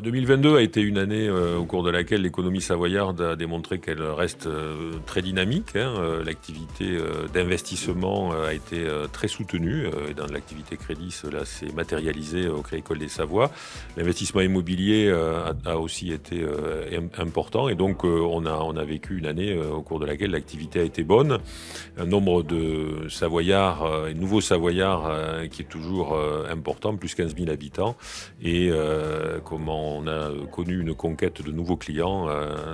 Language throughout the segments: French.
2022 a été une année au cours de laquelle l'économie savoyarde a démontré qu'elle reste très dynamique. L'activité d'investissement a été très soutenue. Et dans l'activité crédit, cela s'est matérialisé au Crédit Agricole des Savoies. L'investissement immobilier a aussi été important. Et donc, on a vécu une année au cours de laquelle l'activité a été bonne. Un nombre de Savoyards, nouveaux Savoyards, qui est toujours important, plus 15 000 habitants. Et comment on a connu une conquête de nouveaux clients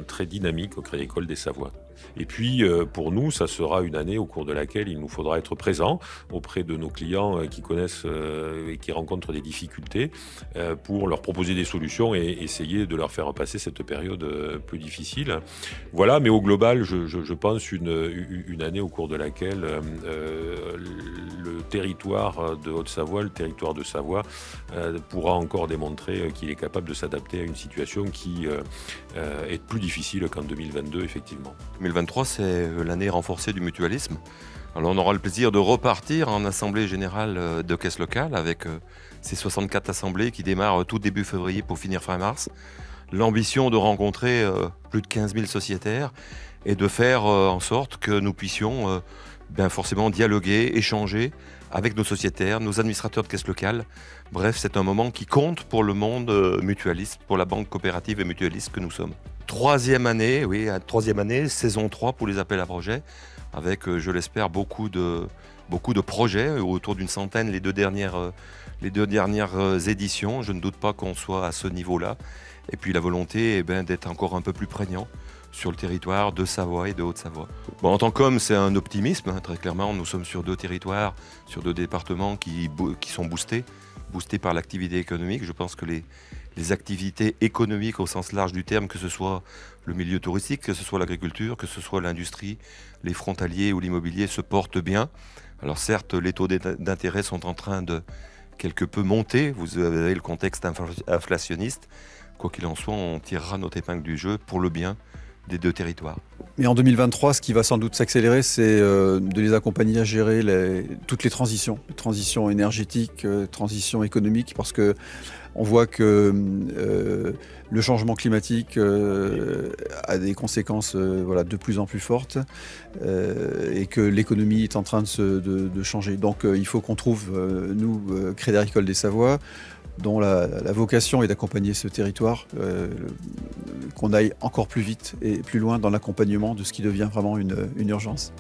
très dynamique au Crédit Agricole des Savoies. Et puis, pour nous, ça sera une année au cours de laquelle il nous faudra être présents auprès de nos clients qui connaissent et qui rencontrent des difficultés pour leur proposer des solutions et essayer de leur faire passer cette période plus difficile. Voilà, mais au global, je pense une année au cours de laquelle le territoire de Haute-Savoie, le territoire de Savoie, pourra encore démontrer qu'il est capable de s'adapter à une situation qui est plus difficile qu'en 2022, effectivement. 2023, c'est l'année renforcée du mutualisme. Alors on aura le plaisir de repartir en assemblée générale de caisse locale avec ces 64 assemblées qui démarrent tout début février pour finir fin mars. L'ambition de rencontrer plus de 15 000 sociétaires et de faire en sorte que nous puissions forcément dialoguer, échanger avec nos sociétaires, nos administrateurs de caisse locale. Bref, c'est un moment qui compte pour le monde mutualiste, pour la banque coopérative et mutualiste que nous sommes. Troisième année, saison 3 pour les appels à projets, avec, je l'espère, beaucoup de projets, autour d'une centaine les deux dernières éditions. Je ne doute pas qu'on soit à ce niveau-là. Et puis la volonté d'être encore un peu plus prégnant sur le territoire de Savoie et de Haute-Savoie. Bon, en tant qu'homme, c'est un optimisme, très clairement. Nous sommes sur 2 territoires, sur 2 départements qui sont boostés par l'activité économique. Je pense que les activités économiques au sens large du terme, que ce soit le milieu touristique, que ce soit l'agriculture, que ce soit l'industrie, les frontaliers ou l'immobilier, se portent bien. Alors certes, les taux d'intérêt sont en train de quelque peu monter. Vous avez le contexte inflationniste. Quoi qu'il en soit, on tirera notre épingle du jeu pour le bien des 2 territoires. Mais en 2023, ce qui va sans doute s'accélérer, c'est de les accompagner à gérer toutes les transitions énergétiques, transitions économiques, parce que on voit que le changement climatique a des conséquences de plus en plus fortes et que l'économie est en train de changer. Donc il faut qu'on trouve, nous, Crédit Agricole des Savoies, dont la vocation est d'accompagner ce territoire, qu'on aille encore plus vite et plus loin dans l'accompagnement de ce qui devient vraiment une urgence.